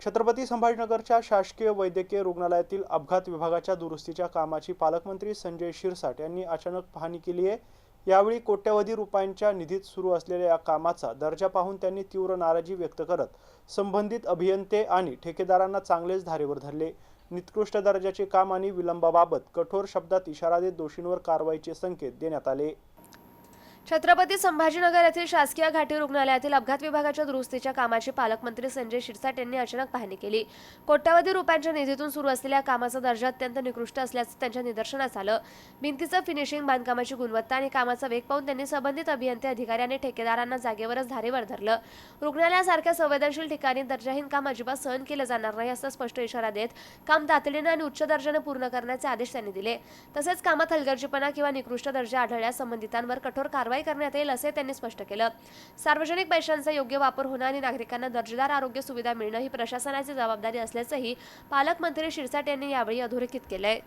छत्रपती संभाजीनगरच्या शासकीय वैद्यकीय रुग्णालयातील अपघात विभागाच्या दुरुस्तीच्या कामाची पालकमंत्री संजय शिरसाट यांनी अचानक पाहणी केली आहे। यावेळी कोट्यवधी रुपयांच्या निधीत सुरू असलेल्या या कामाचा दर्जा पाहून त्यांनी तीव्र नाराजी व्यक्त करत संबंधित अभियंते आणि ठेकेदारांना चांगलेच धारेवर धरले। निकृष्ट दर्जाचे काम आणि विलंबाबाबत कठोर शब्दात इशारा देत दोषींवर कारवाईचे संकेत देण्यात आले। छत्रपती संभाजीनगर येथील शासकीय घाटी रुग्णालयातील अपघात विभागाच्या दुरुस्तीच्या कामाची पालकमंत्री संजय शिरसाट यांनी अचानक पाहणी केली। कोट्यवधी रुपयांच्या निधीतून सुरू असलेल्या कामाचा दर्जा अत्यंत निकृष्ट असल्याचे त्यांच्या निदर्शनास आलं। भिंतीचं फिनिशिंग, बांधकामाची गुणवत्ता आणि कामाचा वेग पाहून त्यांनी संबंधित अभियंते, अधिकारी आणि ठेकेदारांना जागेवरच धारेवर धरलं। रुग्णालयासारख्या संवेदनशील ठिकाणी दर्जाहीन काम अजिबात सहन केलं जाणार नाही असा स्पष्ट इशारा देत काम तातडीने आणि उच्च दर्जाने पूर्ण करण्याचे आदेश त्यांनी दिले। तसेच कामात हलगर्जीपणा किंवा निकृष्ट दर्जा आढळल्यास संबंधितांवर कठोर कारवाई करण्यात येईल असे त्यांनी स्पष्ट केलं। सार्वजनिक पैशांचा योग्य वापर होणं आणि नागरिकांना दर्जेदार आरोग्य सुविधा मिळणं ही प्रशासनाची जबाबदारी असल्याचंही पालकमंत्री शिरसाट यांनी यावेळी अधोरेखित केलंय।